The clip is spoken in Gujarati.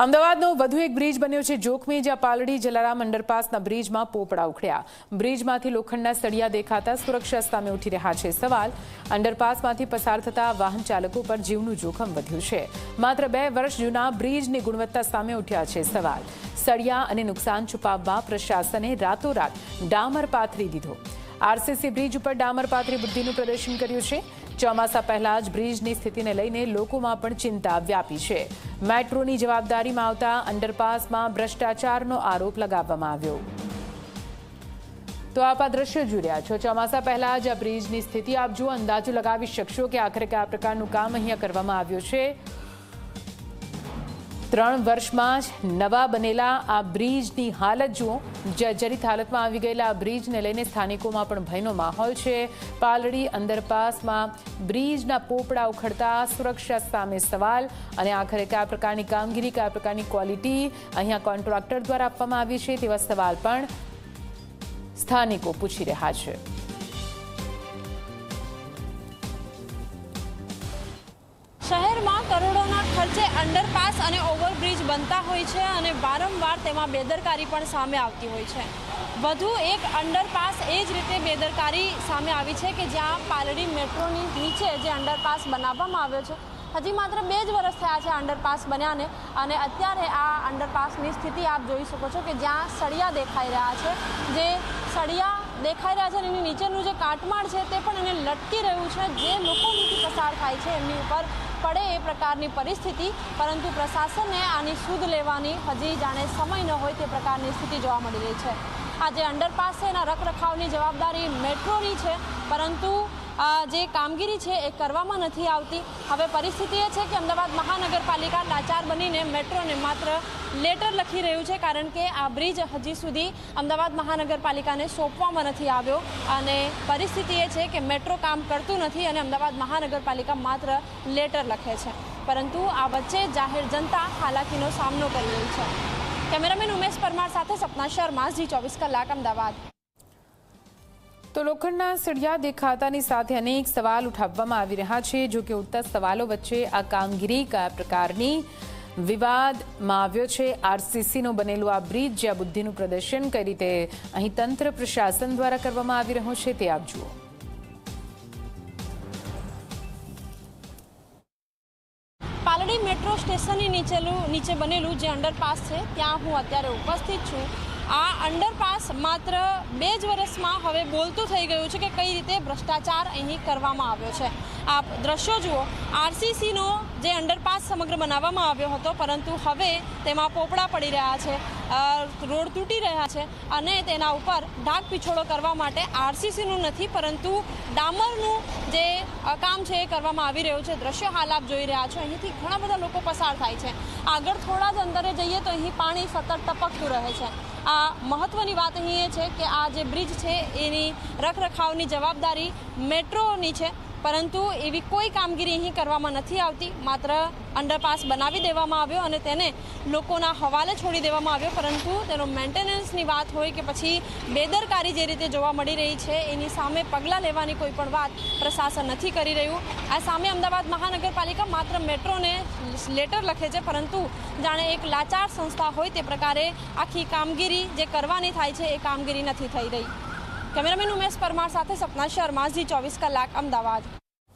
અમદાવાદનો વધુ એક બ્રિજ બન્યો છે જોખમી, જ્યાં પાલડી જલારામ અંડરપાસના બ્રિજમાં પોપડા ઉખડ્યા। બ્રિજમાંથી લોખંડના સળિયા દેખાતા સુરક્ષા સામે ઉઠી રહ્યા છે સવાલ। અંડરપાસમાંથી પસાર થતા વાહન ચાલકો પર જીવનું જોખમ વધ્યું છે। માત્ર 2 વર્ષ જૂના બ્રિજની ગુણવત્તા સામે ઉઠ્યા છે સવાલ। સળિયા અને નુકસાન છુપાવવા પ્રશાસને રાતોરાત ડામર પાથરી દીધો। આરસીસી બ્રિજ ઉપર ડામર પાથરી બુદ્ધિનું પ્રદર્શન કર્યું છે। ચોમાસા પહેલા જ બ્રિજની સ્થિતિને લઈને લોકોમાં પણ ચિંતા વ્યાપી છે। મેટ્રોની જવાબદારીમાં આવતા અંડરપાસમાં ભ્રષ્ટાચારનો આરોપ લગાવવામાં આવ્યો। તો આપ આ દ્રશ્ય જોઈ રહ્યા છો। ચોમાસા પહેલા જ આ બ્રિજની સ્થિતિ આપ જુઓ, અંદાજો લગાવી શકશો કે આખરે કયા પ્રકારનું કામ અહીંયા કરવામાં આવ્યું છે। 3 વર્ષમાં જ નવા બનેલા આ બ્રિજની હાલત જુઓ। જર્જરિત હાલતમાં આવી ગયેલા આ બ્રિજને લઈને સ્થાનિકોમાં પણ ભયનો માહોલ છે। પાલડી અંડરપાસમાં બ્રિજના પોપડા ઉખડતા સુરક્ષા સામે સવાલ, અને આખરે કયા પ્રકારની કામગીરી, કયા પ્રકારની ક્વોલિટી અહીંયા કોન્ટ્રાક્ટર દ્વારા આપવામાં આવી છે તેવા સવાલ પણ સ્થાનિકો પૂછી રહ્યા છે। શહેરમાં કરોડોના ખર્ચે અંડરપાસ અને ઓવરબ્રિજ બનતા હોય છે અને વારંવાર તેમાં બેદરકારી પણ સામે આવતી હોય છે। વધુ એક અંડરપાસ એ જ રીતે બેદરકારી સામે આવી છે કે જ્યાં પાલડી મેટ્રોની નીચે જે અંડરપાસ બનાવવામાં આવ્યો છે, હજી માત્ર 2 જ વર્ષ થયા છે અંડરપાસ બન્યાને, અને અત્યારે આ અંડરપાસની સ્થિતિ આપ જોઈ શકો છો કે જ્યાં સળિયા દેખાઈ રહ્યા છે। જે સળિયા દેખાઈ રહ્યા છે અને એની નીચેનું જે કાટમાળ છે તે પણ એને લટકી રહ્યું છે, જે લોકો નીચે પસાર થાય છે એમની ઉપર પડે એ પ્રકારની પરિસ્થિતિ। પરંતુ પ્રશાસનને આની સુધ લેવાની હજી જાણે સમય ન હોય તે પ્રકારની સ્થિતિ જોવા મળી રહી છે। આ જે અંડરપાસ છે એના રખરખાવની જવાબદારી મેટ્રોની છે, પરંતુ જે કામગીરી છે એ કરવામાં નથી આવતી। હવે પરિસ્થિતિ એ છે કે અમદાવાદ મહાનગરપાલિકા લાચાર બનીને મેટ્રોને માત્ર લેટર લખી રહ્યું છે, કારણ કે આ બ્રિજ હજી સુધી અમદાવાદ મહાનગરપાલિકાને સોંપવામાં નથી આવ્યો, અને પરિસ્થિતિ એ છે કે મેટ્રો કામ કરતું નથી અને અમદાવાદ મહાનગરપાલિકા માત્ર લેટર લખે છે, પરંતુ આ વચ્ચે જાહેર જનતા હાલાકીનો સામનો કરી રહી છે। કેમેરામેન ઉમેશ પરમાર સાથે સપના શર્મા, ઝી24 કલાક, અમદાવાદ। તો લોખંડના સળિયા દેખાતાની સાથે અનેક સવાલ ઉઠાવવામાં આવી રહ્યા છે। જો કે ઉઠતા સવાલો વચ્ચે આ કામગીરી કયા પ્રકારની વિવાદમાં આવ્યો છે, આરસીસીનો બનેલું આ બ્રિજ, જ્યાં બુદ્ધિનું પ્રદર્શન કઈ રીતે અહીં તંત્ર પ્રશાસન દ્વારા કરવામાં આવી રહ્યું છે તે આપ જુઓ। પાલડી મેટ્રો સ્ટેશનની નીચે બનેલું જે અંડરપાસ છે ત્યાં હું અત્યારે ઉપસ્થિત છું। આ અંડરપાસ માત્ર 2 જ વર્ષમાં હવે બોલતું થઈ ગયું છે કે કઈ રીતે ભ્રષ્ટાચાર અહીં કરવામાં આવ્યો છે। આપ દ્રશ્યો જુઓ, આરસીસીનો જે અંડરપાસ સમગ્ર બનાવવામાં આવ્યો હતો, પરંતુ હવે તેમાં પોપડા પડી રહ્યા છે, રોડ તૂટી રહ્યા છે, અને તેના ઉપર ઢાક પીછોડો કરવા માટે આરસીસીનું નથી પરંતુ ડામરનું જે કામ છે એ કરવામાં આવી રહ્યું છે। દ્રશ્યો હાલ આપ જોઈ રહ્યા છો, અહીંથી ઘણા બધા લોકો પસાર થાય છે। આગળ થોડા જ અંતરે જઈએ તો અહીં પાણી સતત ટપકતું રહે છે। આ મહત્વની વાત અહીં એ છે કે આ જે બ્રિજ છે એની રખરખાવની જવાબદારી મેટ્રોની છે, પરંતુ એવી કોઈ કામગીરી અહીં કરવામાં નથી આવતી। માત્ર અંડરપાસ બનાવી દેવામાં આવ્યો અને તેને લોકોના હવાલે છોડી દેવામાં આવ્યો, પરંતુ તેનો મેન્ટેનન્સની વાત હોય કે પછી બેદરકારી જે રીતે જોવા મળી રહી છે એની સામે પગલાં લેવાની કોઈ પણ વાત પ્રશાસન નથી કરી રહ્યું। આ સામે અમદાવાદ મહાનગરપાલિકા માત્ર મેટ્રોને લેટર લખે છે, પરંતુ જાણે એક લાચાર સંસ્થા હોય તે પ્રકારે આખી કામગીરી જે કરવાની થાય છે એ કામગીરી નથી થઈ રહી। કેમેરામેન ઉમેશ પરમાર સાથે સપના શર્મા, ઝી24 કલાક, અમદાવાદ।